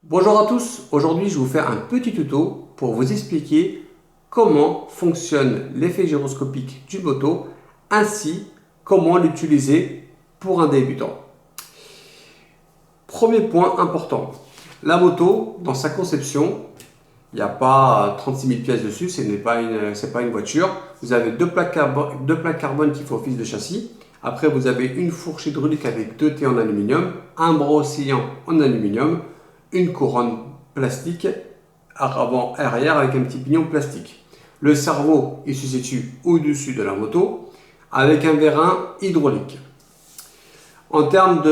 Bonjour à tous, aujourd'hui je vais vous faire un petit tuto pour vous expliquer comment fonctionne l'effet gyroscopique d'une moto ainsi comment l'utiliser pour un débutant. Premier point important, la moto dans sa conception, il n'y a pas 36 000 pièces dessus, ce n'est pas une voiture. Vous avez deux plaques carbone qui font office de châssis. Après vous avez une fourche hydraulique avec 2 T en aluminium, un bras oscillant en aluminium, une couronne plastique avant arrière avec un petit pignon plastique. Le cerveau il se situe au-dessus de la moto avec un vérin hydraulique. En termes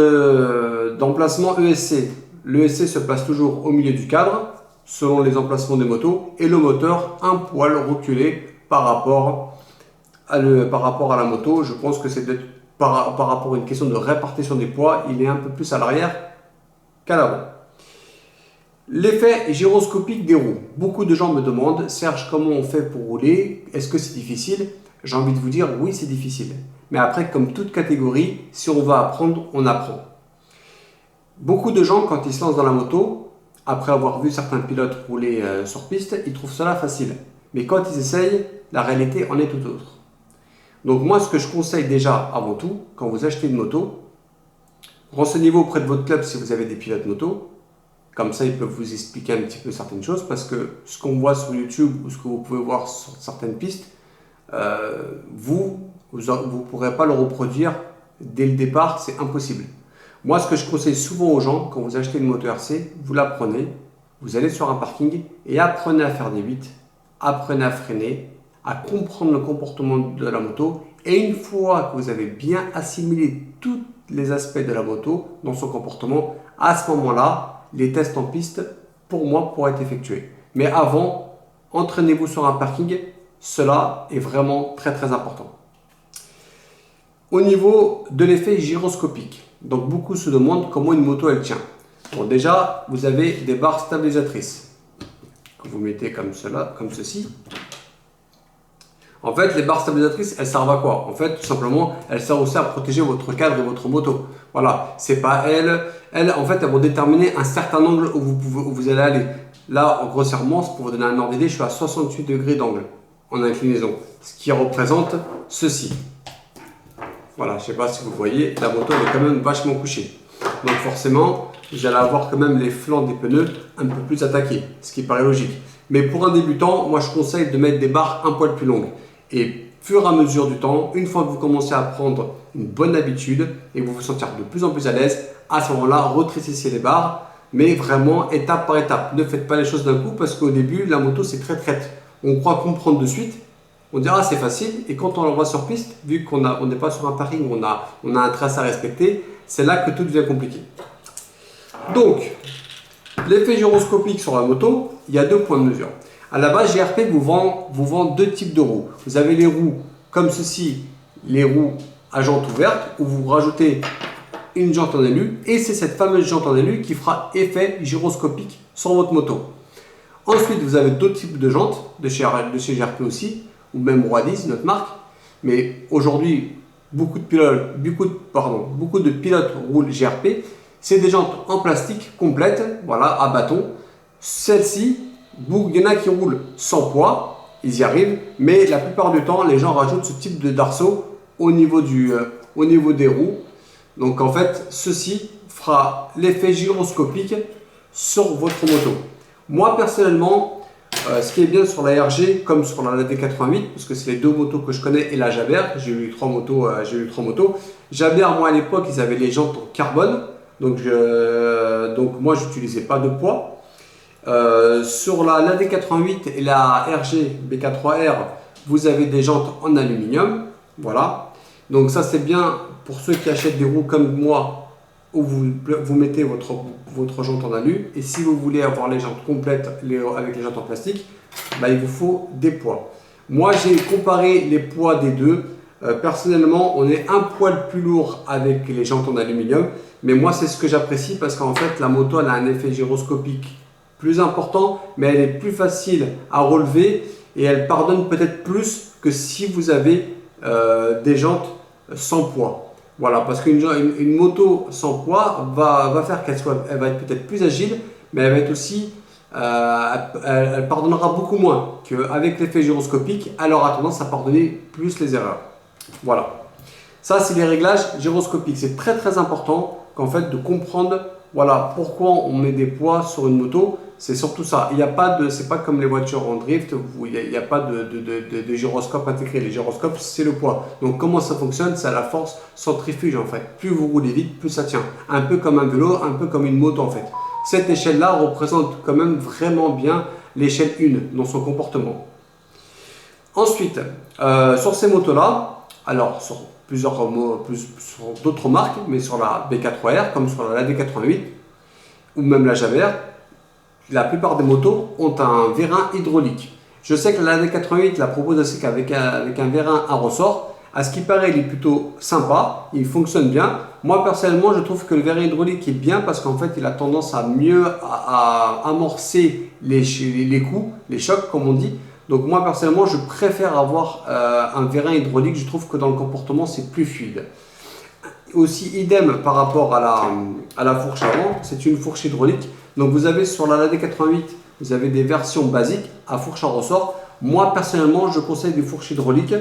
d'emplacement ESC, l'ESC se place toujours au milieu du cadre selon les emplacements des motos et le moteur un poil reculé par rapport à la moto. Je pense que c'est par rapport à une question de répartition des poids, il est un peu plus à l'arrière qu'à l'avant. L'effet gyroscopique des roues. Beaucoup de gens me demandent, Serge, comment on fait pour rouler? Est-ce que c'est difficile? J'ai envie de vous dire, oui, c'est difficile. Mais après, comme toute catégorie, si on va apprendre, on apprend. Beaucoup de gens, quand ils se lancent dans la moto, après avoir vu certains pilotes rouler sur piste, ils trouvent cela facile. Mais quand ils essayent, la réalité en est tout autre. Donc moi, ce que je conseille déjà avant tout, quand vous achetez une moto, renseignez-vous auprès de votre club si vous avez des pilotes moto. Comme ça, ils peuvent vous expliquer un petit peu certaines choses parce que ce qu'on voit sur YouTube ou ce que vous pouvez voir sur certaines pistes, vous ne pourrez pas le reproduire dès le départ, c'est impossible. Moi, ce que je conseille souvent aux gens, quand vous achetez une moto RC, vous la prenez, vous allez sur un parking et apprenez à faire des 8, apprenez à freiner, à comprendre le comportement de la moto. Et une fois que vous avez bien assimilé tous les aspects de la moto dans son comportement, à ce moment-là, les tests en piste, pour moi, pourraient être effectués. Mais avant, entraînez-vous sur un parking, cela est vraiment très très important. Au niveau de l'effet gyroscopique, donc beaucoup se demandent comment une moto elle tient. Bon, déjà, vous avez des barres stabilisatrices que vous mettez comme cela, comme ceci. En fait, les barres stabilisatrices, elles servent à quoi? En fait, tout simplement, elles servent aussi à protéger votre cadre et votre moto. Voilà, c'est pas elles, en fait, elles vont déterminer un certain angle où vous allez aller. Là, grossièrement, pour vous donner un ordre d'idée, je suis à 68 degrés d'angle en inclinaison, ce qui représente ceci. Voilà, je ne sais pas si vous voyez, la moto elle est quand même vachement couchée. Donc forcément, vous allez avoir quand même les flancs des pneus un peu plus attaqués, ce qui paraît logique. Mais pour un débutant, moi je conseille de mettre des barres un poil plus longues. Et fur et à mesure du temps, une fois que vous commencez à prendre une bonne habitude et vous vous sentir de plus en plus à l'aise, à ce moment-là, retrécissez les barres, mais vraiment étape par étape. Ne faites pas les choses d'un coup parce qu'au début, la moto c'est très traite. On croit comprendre de suite. On dira c'est facile et quand on l'envoie sur piste, vu qu'on n'est pas sur un parking, on a un trace à respecter, c'est là que tout devient compliqué. Donc, l'effet gyroscopique sur la moto, il y a 2 points de mesure. À la base, GRP vous vend 2 types de roues. Vous avez les roues comme ceci, les roues à jante ouverte, où vous rajoutez une jante en alu et c'est cette fameuse jante en alu qui fera effet gyroscopique sur votre moto. Ensuite, vous avez d'autres types de jantes, de chez GRP aussi, ou même Roadies, notre marque. Mais aujourd'hui, beaucoup de pilotes roulent GRP. C'est des jantes en plastique complètes, voilà, à bâton. Celles-ci, il y en a qui roulent sans poids, ils y arrivent, mais la plupart du temps, les gens rajoutent ce type de darceau au niveau des roues. Donc en fait, ceci fera l'effet gyroscopique sur votre moto. Moi, personnellement, ce qui est bien sur la RG comme sur la D88, parce que c'est les 2 motos que je connais, et la Jaber, j'ai eu 3 motos. Jaber, moi à l'époque, ils avaient les jantes en carbone, donc moi j'utilisais pas de poids. Sur la D88 et la RG BK3R, vous avez des jantes en aluminium, voilà. Donc ça c'est bien pour ceux qui achètent des roues comme moi, où vous mettez votre jante en alu, et si vous voulez avoir les jantes complètes avec les jantes en plastique, il vous faut des poids. Moi j'ai comparé les poids des deux. Personnellement, on est un poil plus lourd avec les jantes en aluminium, mais moi c'est ce que j'apprécie parce qu'en fait la moto elle a un effet gyroscopique plus important, mais elle est plus facile à relever et elle pardonne peut-être plus que si vous avez des jantes sans poids. Voilà, parce qu'une moto sans poids va faire elle va être peut-être plus agile, mais elle va être aussi, elle pardonnera beaucoup moins qu'avec l'effet gyroscopique, elle aura tendance à pardonner plus les erreurs. Voilà. Ça, c'est les réglages gyroscopiques. C'est très très important qu'en fait de comprendre voilà, pourquoi on met des poids sur une moto. C'est surtout ça. Il n'y a pas de, c'est pas comme les voitures en drift où il n'y a pas de gyroscope intégré. Les gyroscopes, c'est le poids. Donc comment ça fonctionne? C'est à la force centrifuge en fait. Plus vous roulez vite, plus ça tient. Un peu comme un vélo, un peu comme une moto en fait. Cette échelle-là représente quand même vraiment bien l'échelle 1 dans son comportement. Ensuite, sur ces motos-là, alors sur sur d'autres marques, mais sur la B4R comme sur la D88 ou même la Javert, la plupart des motos ont un vérin hydraulique. Je sais que la D88 la propose aussi avec un vérin à ressort. À ce qui paraît, il est plutôt sympa, il fonctionne bien. Moi personnellement, je trouve que le vérin hydraulique est bien parce qu'en fait, il a tendance à mieux à amorcer les coups, les chocs comme on dit. Donc moi personnellement, je préfère avoir un vérin hydraulique. Je trouve que dans le comportement, c'est plus fluide. Aussi, idem par rapport à la fourche avant, c'est une fourche hydraulique. Donc vous avez sur la D88, vous avez des versions basiques à fourche à ressort. Moi personnellement, je conseille des fourches hydrauliques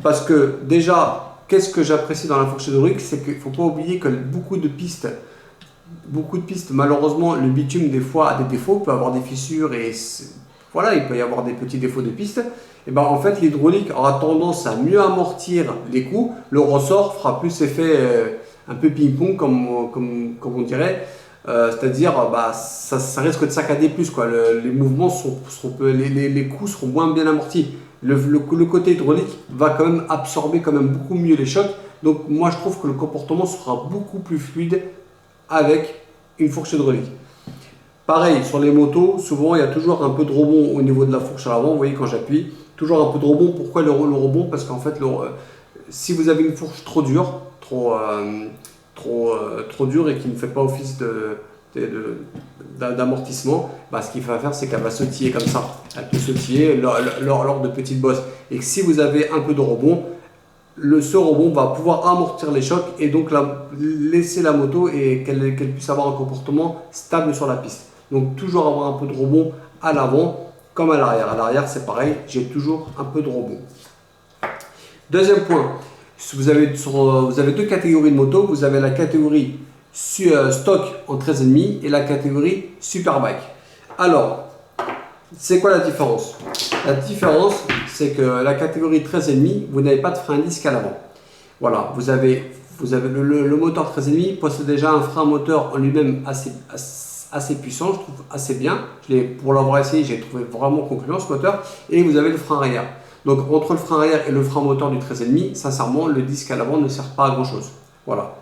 parce que déjà, qu'est-ce que j'apprécie dans la fourche hydraulique, c'est qu'il ne faut pas oublier que beaucoup de pistes, malheureusement, le bitume des fois a des défauts, peut avoir des fissures et voilà, il peut y avoir des petits défauts de piste. Et ben en fait, l'hydraulique aura tendance à mieux amortir les coups. Le ressort fera plus effet un peu ping-pong, comme on dirait. C'est-à-dire, ça risque de saccader plus, quoi. Les mouvements les coups seront moins bien amortis. Le côté hydraulique va quand même absorber quand même beaucoup mieux les chocs. Donc moi, je trouve que le comportement sera beaucoup plus fluide avec une fourche hydraulique. Pareil, sur les motos, souvent il y a toujours un peu de rebond au niveau de la fourche à l'avant. Vous voyez quand j'appuie, toujours un peu de rebond. Pourquoi le rebond? Parce qu'en fait, si vous avez une fourche trop dure, trop dure et qui ne fait pas office d'amortissement, ce qu'il va faire, c'est qu'elle va sautiller comme ça. Elle peut sautiller lors de petites bosses. Et que si vous avez un peu de rebond, ce rebond va pouvoir amortir les chocs et donc laisser la moto et qu'elle puisse avoir un comportement stable sur la piste. Donc toujours avoir un peu de rebond à l'avant comme à l'arrière. À l'arrière, c'est pareil, j'ai toujours un peu de rebond. Deuxième point, vous avez deux catégories de motos. Vous avez la catégorie stock en 13,5 et la catégorie Superbike. Alors, c'est quoi la différence? La différence, c'est que la catégorie 13,5, vous n'avez pas de frein à disque à l'avant. Voilà, vous avez le moteur 13,5 possède déjà un frein moteur en lui-même assez puissant, je trouve assez bien. Pour l'avoir essayé, j'ai trouvé vraiment concluant ce moteur. Et vous avez le frein arrière. Donc entre le frein arrière et le frein moteur du 13,5, sincèrement, le disque à l'avant ne sert pas à grand chose. Voilà.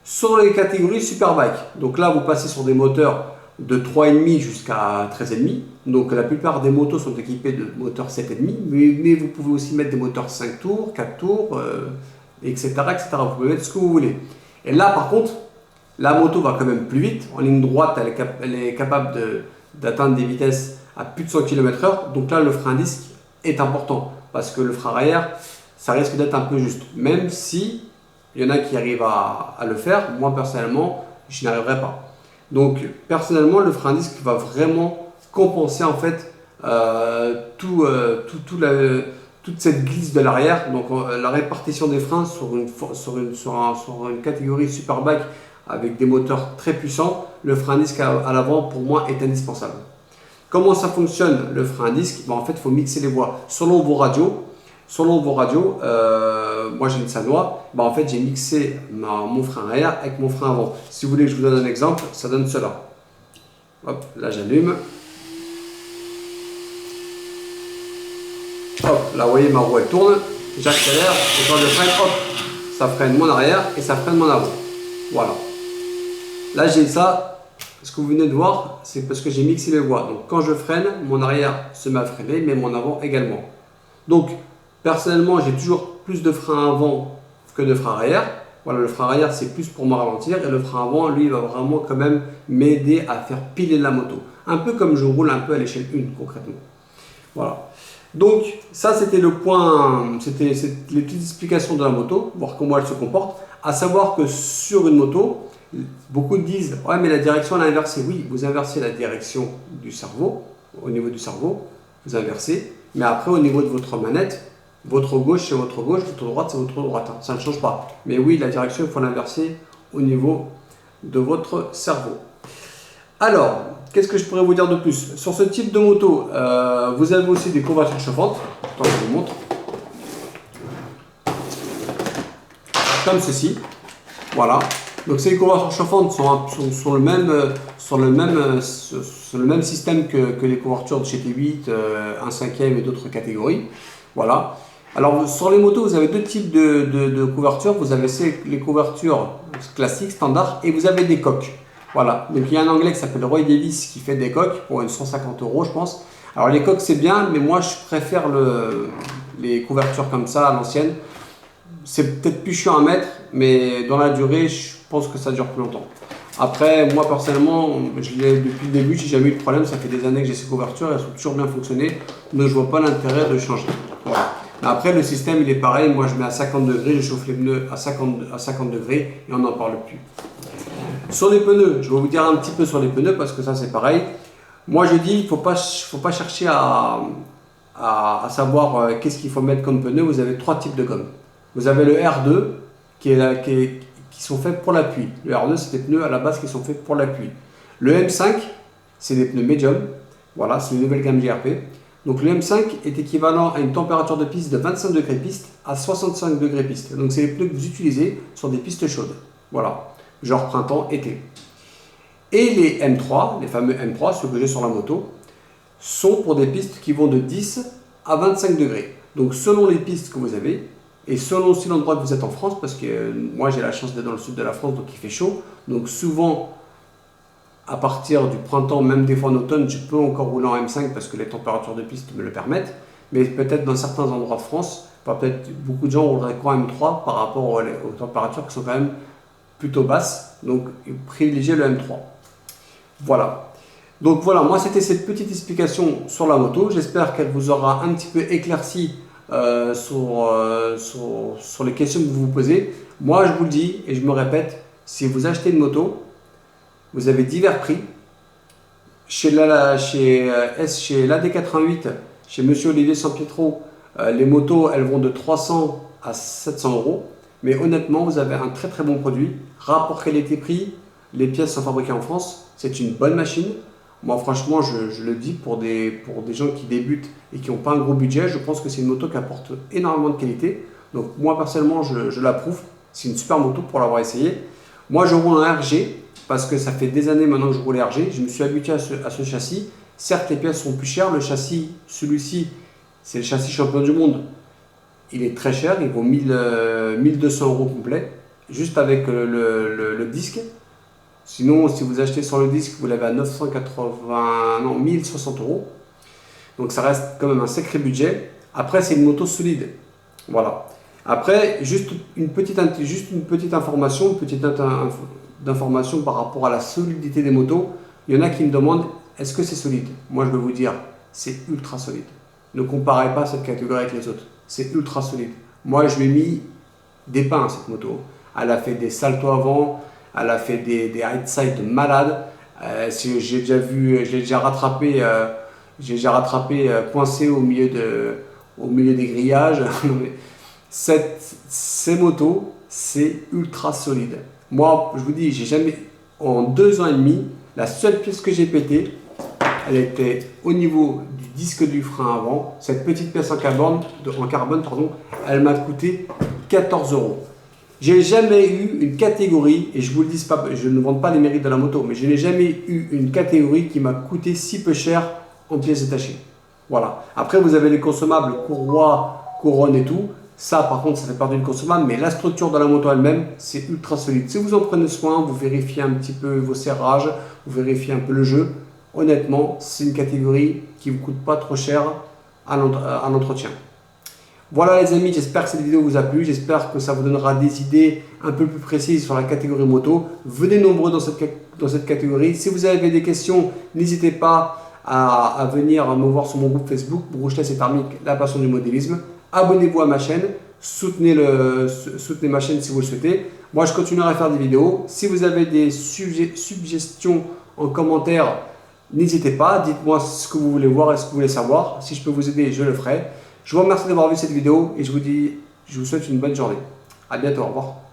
Sur les catégories Superbike, donc là vous passez sur des moteurs de 3,5 jusqu'à 13,5. Donc la plupart des motos sont équipées de moteurs 7,5, mais vous pouvez aussi mettre des moteurs 5 tours, 4 tours, etc., etc. Vous pouvez mettre ce que vous voulez. Et là par contre, la moto va quand même plus vite. En ligne droite, elle est capable d'atteindre des vitesses à plus de 100 km/h. Donc là, le frein à disque est important parce que le frein arrière, ça risque d'être un peu juste. Même si il y en a qui arrivent à le faire, moi personnellement, je n'y arriverai pas. Donc personnellement, le frein à disque va vraiment compenser en fait toute cette glisse de l'arrière. Donc la répartition des freins sur une catégorie Superbike avec des moteurs très puissants, le frein à disque à l'avant pour moi est indispensable. Comment ça fonctionne le frein à disque? En fait, il faut mixer les voix selon vos radios. Moi j'ai une Sanois, en fait j'ai mixé mon frein arrière avec mon frein avant. Si vous voulez que je vous donne un exemple, ça donne cela. Hop, là j'allume. Hop, là vous voyez ma roue elle tourne, j'accélère, et quand je freine, hop, ça freine mon arrière et ça freine mon avant. Voilà. Là j'ai ça. Ce que vous venez de voir, c'est parce que j'ai mixé les voies. Donc quand je freine, mon arrière se met à freiner, mais mon avant également. Donc personnellement, j'ai toujours plus de frein avant que de frein arrière. Voilà, le frein arrière, c'est plus pour me ralentir. Et le frein avant, lui, il va vraiment quand même m'aider à faire piler la moto. Un peu comme je roule un peu à l'échelle 1, concrètement. Voilà. Donc ça c'était le point, c'était les petites explications de la moto, voir comment elle se comporte. À savoir que sur une moto, beaucoup disent ouais mais la direction elle est inversée. Oui, vous inversez la direction du cerveau, au niveau du cerveau, vous inversez, mais après au niveau de votre manette, votre gauche c'est votre gauche, votre droite c'est votre droite, hein. Ça ne change pas. Mais oui, la direction il faut l'inverser au niveau de votre cerveau. Alors, qu'est-ce que je pourrais vous dire de plus? Sur ce type de moto, vous avez aussi des couvertures chauffantes. Attends, je vous montre. Comme ceci. Voilà. Donc ces couvertures chauffantes sont le même système que les couvertures de chez T8, 1/5e et d'autres catégories. Voilà. Alors sur les motos, vous avez deux types de couvertures. Vous avez les couvertures classiques, standards, et vous avez des coques. Voilà. Donc il y a un anglais qui s'appelle Roy Davis qui fait des coques pour une 150 €, je pense. Alors les coques c'est bien, mais moi je préfère les couvertures comme ça à l'ancienne. C'est peut-être plus chiant à mettre, mais dans la durée, je pense que ça dure plus longtemps. Après, moi personnellement, depuis le début, j'ai jamais eu de problème. Ça fait des années que j'ai ces couvertures, elles ont toujours bien fonctionné, donc je vois pas l'intérêt de changer. Voilà. Mais après, le système il est pareil. Moi, je mets à 50 degrés, je chauffe les pneus à 50 degrés et on n'en parle plus. Sur les pneus, je vais vous dire un petit peu sur les pneus parce que ça c'est pareil. Moi, je dis, il faut pas chercher à savoir qu'est-ce qu'il faut mettre comme pneu. Vous avez trois types de gomme. Vous avez le R2 qui sont faits pour la pluie. Le R2, c'est des pneus à la base qui sont faits pour la pluie. Le M5, c'est des pneus médium. Voilà, c'est une nouvelle gamme GRP. Donc le M5 est équivalent à une température de piste de 25 degrés piste à 65 degrés piste. Donc c'est les pneus que vous utilisez sur des pistes chaudes. Voilà, genre printemps, été. Et les M3, les fameux M3, ceux que j'ai sur la moto, sont pour des pistes qui vont de 10 à 25 degrés. Donc selon les pistes que vous avez, et selon aussi l'endroit que vous êtes en France, parce que moi j'ai la chance d'être dans le sud de la France, donc il fait chaud. Donc souvent, à partir du printemps, même des fois en automne, je peux encore rouler en M5 parce que les températures de piste me le permettent. Mais peut-être dans certains endroits de France, peut-être beaucoup de gens rouleraient qu'en M3 par rapport aux températures qui sont quand même plutôt basses. Donc privilégiez le M3. Voilà. Donc voilà, moi c'était cette petite explication sur la moto. J'espère qu'elle vous aura un petit peu éclairci sur les questions que vous vous posez. Moi je vous le dis et je me répète, si vous achetez une moto, vous avez divers prix. Chez l'AD88, chez Monsieur Olivier Sampietro, les motos elles vont de 300 à 700 €. Mais honnêtement, vous avez un très très bon produit. Rapport qualité-prix, les pièces sont fabriquées en France. C'est une bonne machine. Moi, franchement, je le dis pour des gens qui débutent et qui n'ont pas un gros budget, je pense que c'est une moto qui apporte énormément de qualité. Donc, moi, personnellement, je l'approuve. C'est une super moto pour l'avoir essayé. Moi, je roule en RG parce que ça fait des années maintenant que je roule RG. Je me suis habitué à ce châssis. Certes, les pièces sont plus chères. Le châssis, celui-ci, c'est le châssis champion du monde. Il est très cher. Il vaut 1200 € complet, juste avec le disque. Sinon, si vous achetez sur le disque, vous l'avez à 1060 €. Donc ça reste quand même un sacré budget. Après, c'est une moto solide. Voilà. Après, juste une petite information, d'information par rapport à la solidité des motos. Il y en a qui me demandent, est-ce que c'est solide? Moi, je vais vous dire, c'est ultra solide. Ne comparez pas cette catégorie avec les autres. C'est ultra solide. Moi, je lui ai mis des pains à cette moto. Elle a fait des saltos avant. Elle a fait des high side malades. Je l'ai déjà rattrapé coincé au milieu des grillages. Ces motos, c'est ultra solide. Moi, je vous dis, j'ai jamais, en 2 ans et demi, la seule pièce que j'ai pétée, elle était au niveau du disque du frein avant. Cette petite pièce en carbone, elle m'a coûté 14 €. J'ai jamais eu une catégorie, et je vous le dis pas, je ne vante pas les mérites de la moto, mais je n'ai jamais eu une catégorie qui m'a coûté si peu cher en pièces détachées. Voilà. Après, vous avez les consommables, courroie, couronne et tout. Ça, par contre, ça fait partie du consommable, mais la structure de la moto elle-même, c'est ultra solide. Si vous en prenez soin, vous vérifiez un petit peu vos serrages, vous vérifiez un peu le jeu. Honnêtement, c'est une catégorie qui ne vous coûte pas trop cher à l'entretien. Voilà les amis, j'espère que cette vidéo vous a plu, j'espère que ça vous donnera des idées un peu plus précises sur la catégorie moto. Venez nombreux dans cette catégorie. Si vous avez des questions, n'hésitez pas à venir me voir sur mon groupe Facebook, Brouchelès et Thermique, la passion du modélisme. Abonnez-vous à ma chaîne, soutenez ma chaîne si vous le souhaitez. Moi, je continuerai à faire des vidéos. Si vous avez des suggestions en commentaire, n'hésitez pas. Dites-moi ce que vous voulez voir et ce que vous voulez savoir. Si je peux vous aider, je le ferai. Je vous remercie d'avoir vu cette vidéo et je vous souhaite une bonne journée. À bientôt, au revoir.